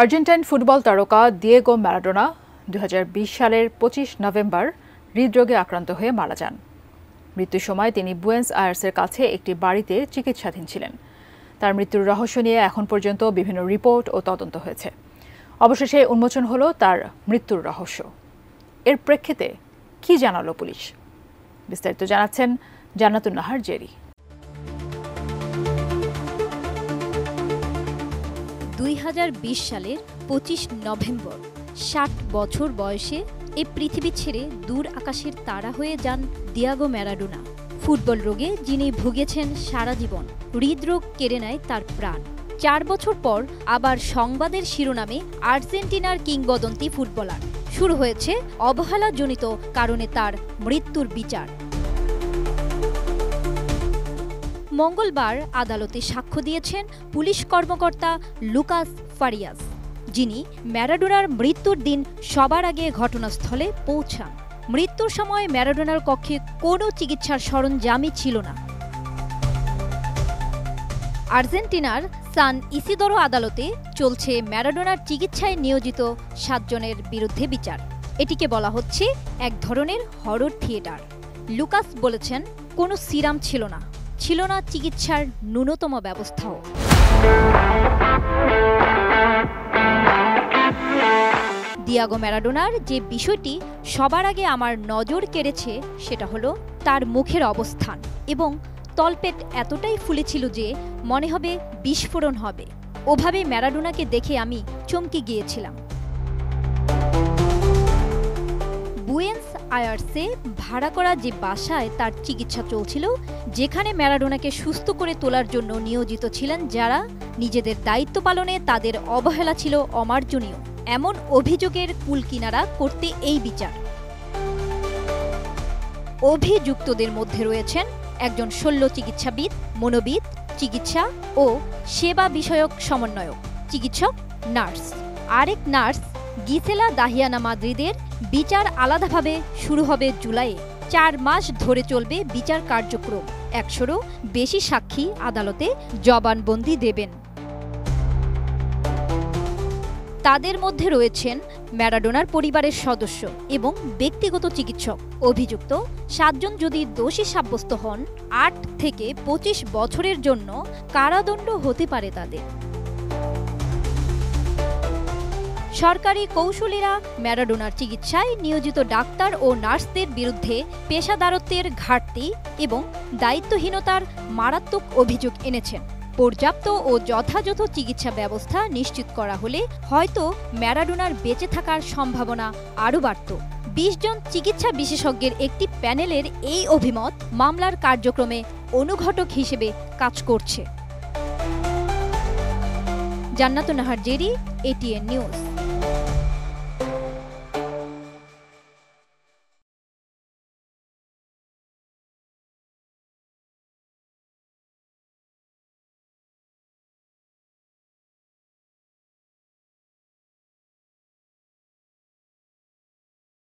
Argentine football তারকা Diego Maradona ২০২০ সালের ২৫ November হৃদরোগে আক্রান্ত হয়ে মারা যান। মৃত্যুর সময় তিনি বুয়েন্স আয়ার্সের কাছে একটি বাড়িতে চিকিৎসাধীন ছিলেন। তার মৃত্যুর রহস্য নিয়ে এখন পর্যন্ত বিভিন্ন রিপোর্ট ও তদন্ত হয়েছে। অবশেষে উন্মোচন হলো তার মৃত্যুর রহস্য। এর প্রেক্ষিতে কি জানালো পুলিশ? বিস্তারিত জানাচ্ছেন জান্নাতুন নাহার জেরি। ২০২০ সালের ২৫ নভেম্বর ৬০ বছর বয়সে এ পৃথিবী ছেড়ে দূর আকাশের তারা হয়ে যান দিয়েগো ম্যারাডোনা। ফুটবল রোগে যিনি ভুগেছেন সারা জীবন, হৃদরোগ কেড়ে নেয় তার প্রাণ। ৪ বছর পর আবার সংবাদের শিরোনামে আর্জেন্টিনার কিংবদন্তি ফুটবলার। শুরু হয়েছে অবহেলাজনিত কারণে তার মৃত্যুর বিচার। মঙ্গলবার আদালতে সাক্ষ্য দিয়েছেন পুলিশ কর্মকর্তা লুকাস ফারিয়াস, যিনি ম্যারাডোনার মৃত্যুর দিন সবার আগে ঘটনাস্থলে পৌঁছান। মৃত্যুর সময় ম্যারাডোনার কক্ষে কোনো চিকিৎসার সরঞ্জামই ছিল না। আর্জেন্টিনার সান ইসিদোরো আদালতে চলছে ম্যারাডোনার চিকিৎসায় নিয়োজিত ৭ জনের বিরুদ্ধে বিচার। এটিকে বলা হচ্ছে এক ধরনের হরর থিয়েটার। লুকাস বলেছেন, কোনো সিরাম ছিল না চিকিৎসার ন্যূনতম ব্যবস্থাও। দিয়েগো ম্যারাডোনার যে বিষয়টি সবার আগে আমার নজর কেড়েছে সেটা হলো তার মুখের অবস্থান এবং তলপেট এতটাই ফুলেছিল যে মনে হবে বিস্ফোরণ হবে। ওভাবে ম্যারাডোনাকে দেখে আমি চমকে গিয়েছিলাম। বুয়েন্স আয়ার্সে ভাড়া করা যে বাসায় তার চিকিৎসা চলছিল, যেখানে ম্যারাডোনাকে সুস্থ করে তোলার জন্য নিয়োজিত ছিলেন যারা, নিজেদের দায়িত্ব পালনে তাদের অবহেলা ছিল অমার্জনীয়। এমন অভিযোগের কুলকিনারা করতে এই বিচার। অভিযুক্তদের মধ্যে রয়েছেন একজন শল্য চিকিৎসাবিদ, মনোবিদ, চিকিৎসা ও সেবা বিষয়ক সমন্বয়ক, চিকিৎসক, নার্স। আরেক নার্স গিসেলা দাহিয়ানা মাদ্রিদের বিচার আলাদাভাবে শুরু হবে জুলাইয়ে। ৪ মাস ধরে চলবে বিচার কার্যক্রম। ১০০রও বেশি সাক্ষী আদালতে জবানবন্দি দেবেন। তাদের মধ্যে রয়েছেন ম্যারাডোনার পরিবারের সদস্য এবং ব্যক্তিগত চিকিৎসক। অভিযুক্ত ৭ জন যদি দোষী সাব্যস্ত হন, ৮ থেকে ২৫ বছরের জন্য কারাদণ্ড হতে পারে তাদের। সরকারি কৌশলীরা ম্যারাডোনার চিকিৎসায় নিয়োজিত ডাক্তার ও নার্সদের বিরুদ্ধে পেশাদারত্বের ঘাটতি এবং দায়িত্বহীনতার মারাত্মক অভিযোগ এনেছেন। পর্যাপ্ত ও যথাযথ চিকিৎসা ব্যবস্থা নিশ্চিত করা হলে হয়তো ম্যারাডোনার বেঁচে থাকার সম্ভাবনা আরও বাড়ত। ২০ জন চিকিৎসা বিশেষজ্ঞের একটি প্যানেলের এই অভিমত মামলার কার্যক্রমে অনুঘটক হিসেবে কাজ করছে। জান্নাতুন নাহার জেরি, এটিএন নিউজ।